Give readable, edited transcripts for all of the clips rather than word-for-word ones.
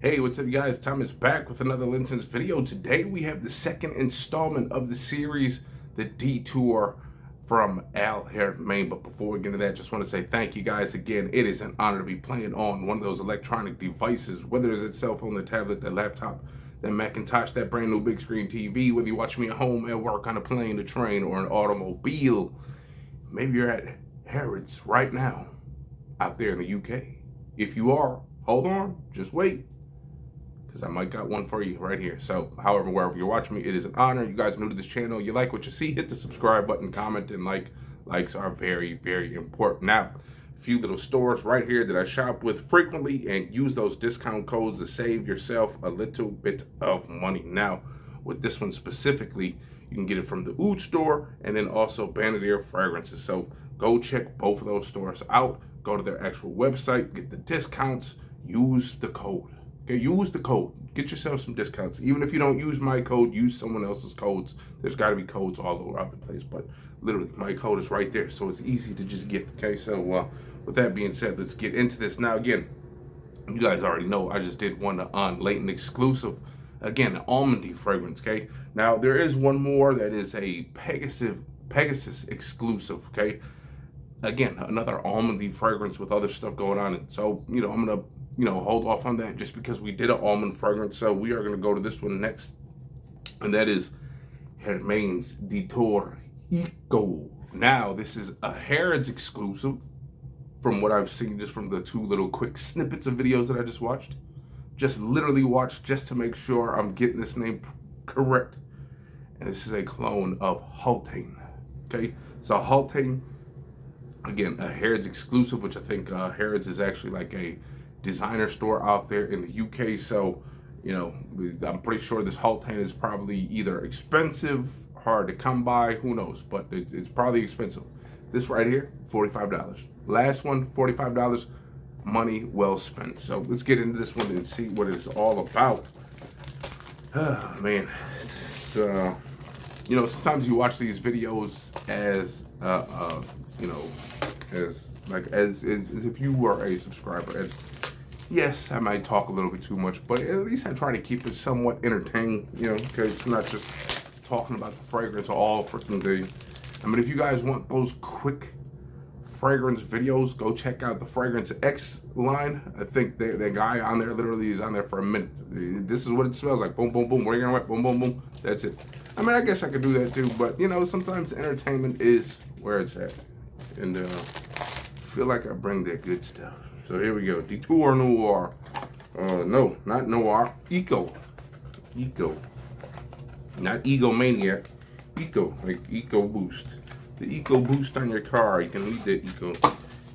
Hey, what's up, you guys? Tom is back with another Linscents video. Today we have the second installment of the series, the Detour from Haramain. But before we get into that, just want to say thank you guys again. It is an honor to be playing on one of those electronic devices, whether it's a cell phone, the tablet, the laptop, the Macintosh, that brand new big screen TV, whether you watch me at home, at work, on a plane, a train, or an automobile. Maybe you're at Harrods right now out there in the UK. If you are, hold on, just wait, because I might got one for you right here. So, however, wherever you're watching me, it is an honor. You guys are new to this channel. You like what you see, hit the subscribe button, comment, and likes are very, very important. Now, a few little stores right here that I shop with frequently, and use those discount codes to save yourself a little bit of money. Now, with this one specifically, you can get it from the Oud store and then also Bandit Air Fragrances. So go check both of those stores out. Go to their actual website, get the discounts, use the code. Okay, use the code. Get yourself some discounts. Even if you don't use my code, use someone else's codes. There's got to be codes all over the place, but literally my code is right there, so it's easy to just get. Okay, so with that being said, let's get into this. Now, again, you guys already know I just did one on latent exclusive. Again, an almondy fragrance. Okay, now there is one more that is a Pegasus exclusive. Okay, again, another almondy fragrance with other stuff going on. And so, I'm gonna hold off on that just because we did an almond fragrance. So we are gonna go to this one next, and that is Haramain Detour Eco. Now, this is a Harrods exclusive from what I've seen, just from the two little quick snippets of videos that I just watched. Just literally watched just to make sure I'm getting this name correct. And this is a clone of Haltane. Okay, so Haltane, again, a Harrods exclusive, which I think Harrods is actually like a designer store out there in the UK. So, I'm pretty sure this Haltane is probably either expensive, hard to come by, who knows, but it's probably expensive. This right here, $45. Last one, $45. Money well spent. So let's get into this one and see what it's all about. Oh, man. Sometimes you watch these videos as as if you were a subscriber. And yes, I might talk a little bit too much, but at least I try to keep it somewhat entertaining, because it's not just talking about the fragrance all freaking day. I mean, if you guys want those quick fragrance videos, go check out the Fragrance X line. I think the guy on there literally is on there for a minute. This is what it smells like. Boom, boom, boom. Where you gonna wet? Boom, boom, boom. That's it. I mean, I guess I could do that too, but sometimes entertainment is where it's at. And I feel like I bring that good stuff. So here we go. Detour Noir. No, not Noir. Eco. Not Egomaniac. Eco, like Eco Boost. The Eco Boost on your car. You can need that Eco.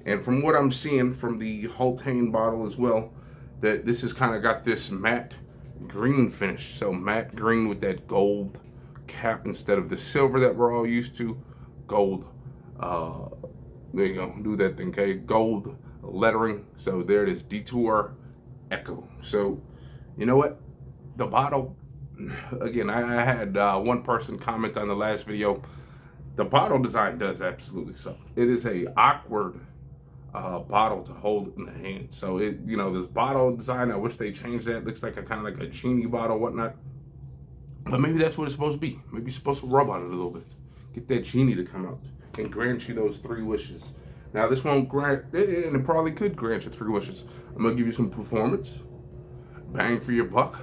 And from what I'm seeing from the Haltane bottle as well, that this has kind of got this matte green finish. So matte green with that gold cap instead of the silver that we're all used to. Gold. There you go. Do that thing, okay? Gold lettering. So there it is. Detour Echo. So, you know what? The bottle, again, I had one person comment on the last video. The bottle design does absolutely suck. It is a awkward bottle to hold in the hand. So this bottle design, I wish they changed that. It looks like a kind of like a genie bottle, whatnot. But maybe that's what it's supposed to be. Maybe you're supposed to rub on it a little bit. Get that genie to come out and grant you those 3 wishes. Now this won't grant, and it probably could grant you 3 wishes. I'm gonna give you some performance, bang for your buck,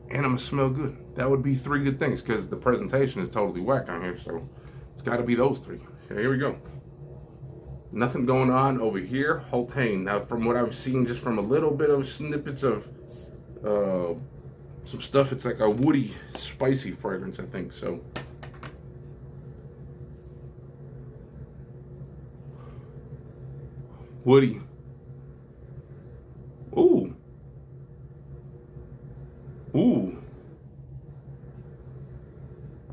and I'm gonna smell good. That would be 3 good things, because the presentation is totally whack on here, so it's got to be those 3. Okay, here we go. Nothing going on over here. Haltane. Now, from what I've seen, just from a little bit of snippets of some stuff, it's like a woody, spicy fragrance, I think. So, woody. Ooh. Ooh.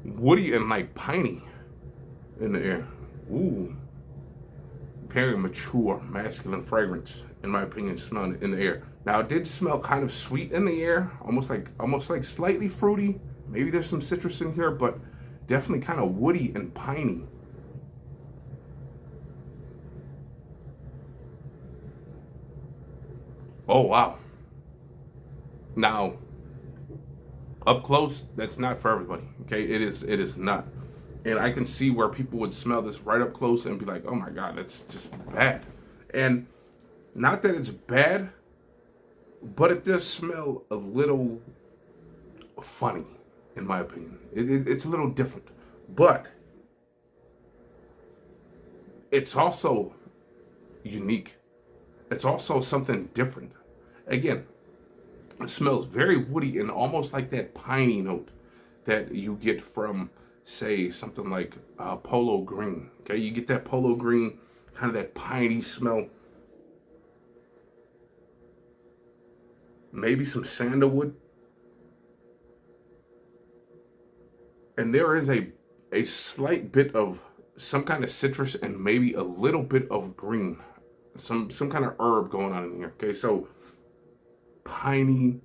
Woody and like piney in the air. Ooh. Very mature, masculine fragrance, in my opinion, smelling it in the air. Now, it did smell kind of sweet in the air, almost like slightly fruity. Maybe there's some citrus in here, but definitely kind of woody and piney. Oh, wow. Now, up close, that's not for everybody. Okay, it is not. And I can see where people would smell this right up close and be like, oh my God, that's just bad. And not that it's bad, but it does smell a little funny, in my opinion. It's a little different. But it's also unique. It's also something different. Again, it smells very woody and almost like that piney note that you get from, say, something like polo green. Okay, you get that polo green, kind of that piney smell. Maybe some sandalwood. And there is a slight bit of some kind of citrus and maybe a little bit of green. Some kind of herb going on in here. Okay, so piney,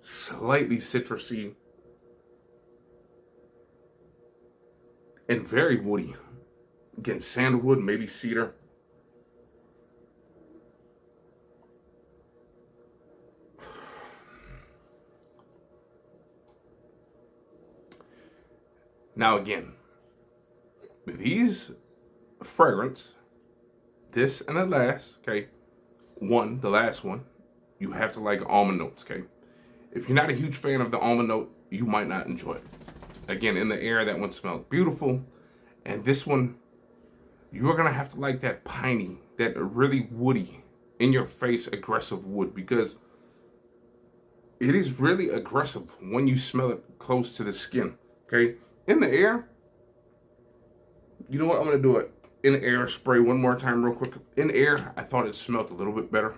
slightly citrusy, and very woody. Again, sandalwood, maybe cedar. Now again, these fragrance, this and the last, okay, the last one, you have to like almond notes, okay? If you're not a huge fan of the almond note, you might not enjoy it. Again, in the air, that one smells beautiful. And this one, you're gonna have to like that piney, that really woody, in your face, aggressive wood, because it is really aggressive when you smell it close to the skin, okay? In the air, you know what, I'm gonna do it in the air spray one more time real quick. In the air, I thought it smelled a little bit better.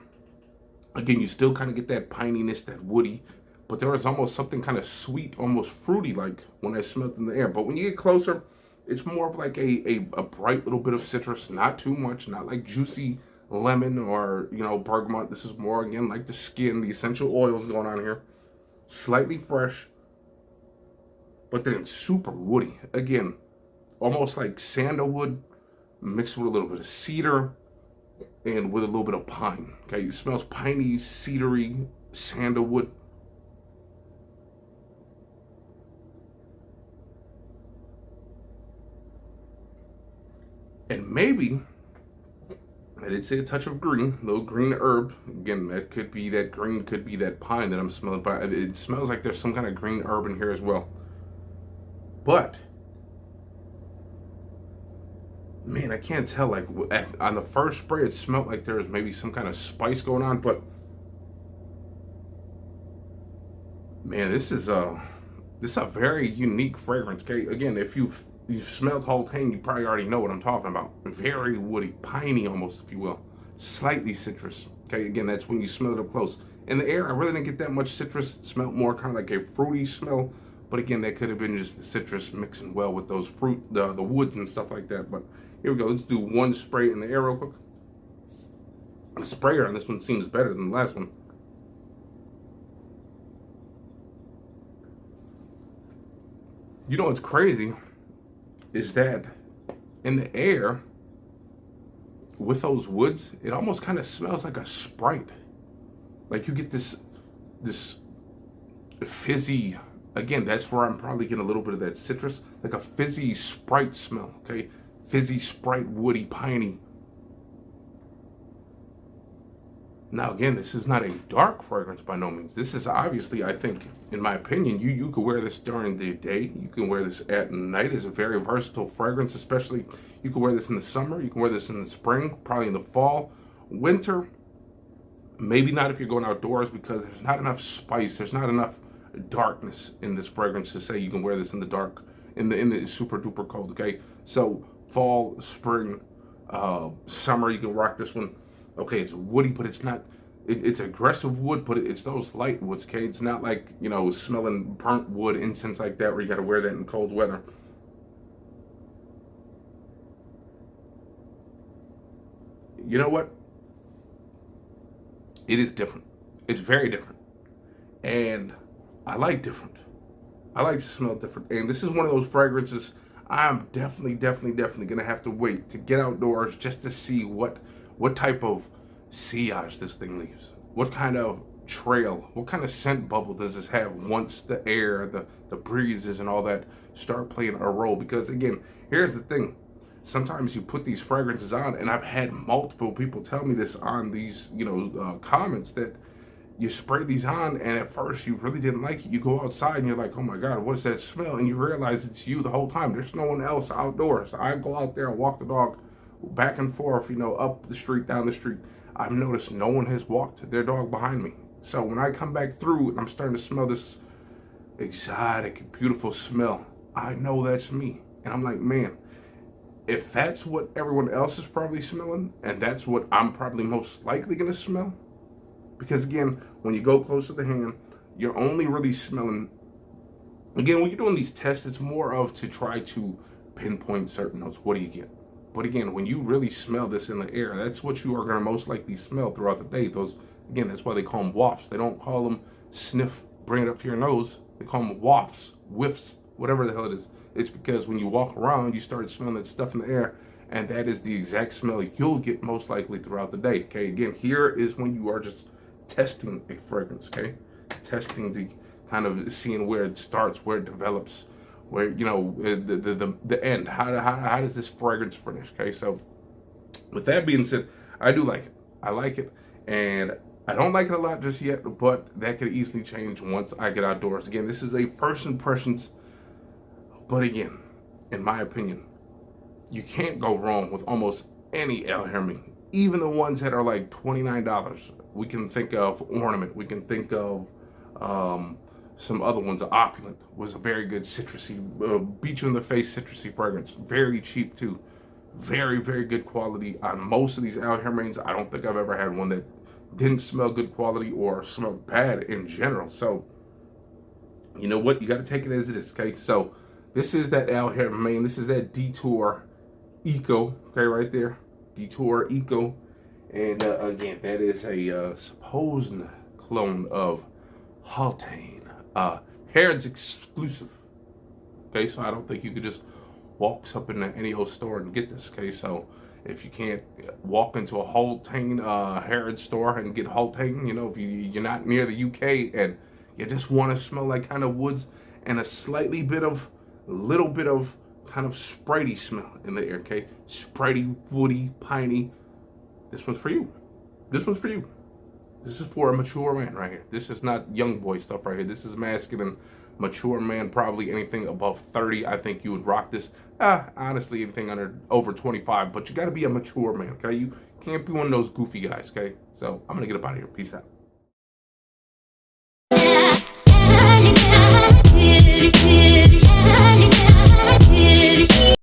Again, you still kind of get that pininess, that woody, but there was almost something kind of sweet, almost fruity like when I smelled in the air. But when you get closer, it's more of like a bright little bit of citrus, not too much, not like juicy lemon or, you know, bergamot. This is more, again, like the skin, the essential oils going on here. Slightly fresh, but then super woody. Again, almost like sandalwood mixed with a little bit of cedar and with a little bit of pine. Okay, it smells piney, cedary, sandalwood. And maybe, I did say a touch of green, a little green herb. Again, that could be that green, could be that pine that I'm smelling, but it smells like there's some kind of green herb in here as well. But, man, I can't tell, like, on the first spray, it smelled like there was maybe some kind of spice going on, but, man, this is a very unique fragrance, okay? Again, if you've smelled Haltane, you probably already know what I'm talking about. Very woody, piney almost, if you will. Slightly citrus, okay? Again, that's when you smell it up close. In the air, I really didn't get that much citrus. It smelled more kind of like a fruity smell, but again, that could have been just the citrus mixing well with those fruit, the woods and stuff like that. But here we go. Let's do one spray in the air real quick. The sprayer on this one seems better than the last one. You know what's crazy is that in the air with those woods, it almost kind of smells like a Sprite. Like you get this fizzy, again, that's where I'm probably getting a little bit of that citrus, like a fizzy Sprite smell, okay? Fizzy Sprite, woody, piney. Now again, this is not a dark fragrance by no means. This is obviously, I think, in my opinion, you could wear this during the day. You can wear this at night. It's a very versatile fragrance, especially you can wear this in the summer. You can wear this in the spring, probably in the fall. Winter, maybe not if you're going outdoors because there's not enough spice. There's not enough darkness in this fragrance to say you can wear this in the dark, in the super duper cold, okay? So fall, spring, summer, you can rock this one. Okay, it's woody, but it's not, it's aggressive wood, but it's those light woods, okay? It's not like, you know, smelling burnt wood, incense like that, where you gotta wear that in cold weather. You know what? It is different. It's very different. And I like different. I like to smell different. And this is one of those fragrances I'm definitely gonna have to wait to get outdoors just to see what type of sillage this thing leaves. What kind of trail? What kind of scent bubble does this have once the air, the breezes and all that start playing a role? Because again, here's the thing. Sometimes you put these fragrances on, and I've had multiple people tell me this on these, comments, that you spray these on and at first you really didn't like it. You go outside and you're like, oh my God, what is that smell? And you realize it's you the whole time. There's no one else outdoors. I go out there and walk the dog back and forth, up the street, down the street. I've noticed no one has walked their dog behind me. So when I come back through and I'm starting to smell this exotic, beautiful smell, I know that's me. And I'm like, man, if that's what everyone else is probably smelling, and that's what I'm probably most likely gonna smell, because again, when you go close to the hand, you're only really smelling, again, when you're doing these tests, it's more of to try to pinpoint certain notes. What do you get? But again, when you really smell this in the air, that's what you are going to most likely smell throughout the day. Those, again, that's why they call them wafts. They don't call them sniff, bring it up to your nose. They call them wafts, whiffs, whatever the hell it is. It's because when you walk around, you start smelling that stuff in the air, and that is the exact smell you'll get most likely throughout the day. Okay, again, here is when you are just testing a fragrance, okay? Testing the kind of seeing where it starts, where it develops, where, the end. How does this fragrance finish, okay? So with that being said, I do like it. I like it, and I don't like it a lot just yet, but that could easily change once I get outdoors. Again, this is a first impressions, but again, in my opinion, you can't go wrong with almost any El Haramain, even the ones that are like $29. We can think of Ornament. We can think of some other ones. Opulent was a very good citrusy, beat you in the face citrusy fragrance. Very cheap too. Very, very good quality on most of these El Haramains. I don't think I've ever had one that didn't smell good quality or smelled bad in general. So, you know what? You got to take it as it is, okay? So, this is that El Haramain. This is that Detour Eco, okay, right there. Detour Eco. And again, that is a supposed clone of Haltane. Harrods exclusive. Okay, so I don't think you could just walk up into any old store and get this. Okay, so if you can't walk into a Haltane Harrods store and get Haltane, if you're not near the UK and you just want to smell like kind of woods and a little bit of kind of spritey smell in the air. Okay, spritey, woody, piney. This one's for you. This one's for you. This is for a mature man right here. This is not young boy stuff right here. This is masculine, mature man, probably anything above 30. I think you would rock this. Honestly, anything over 25, but you got to be a mature man, okay? You can't be one of those goofy guys, okay? So I'm going to get up out of here. Peace out.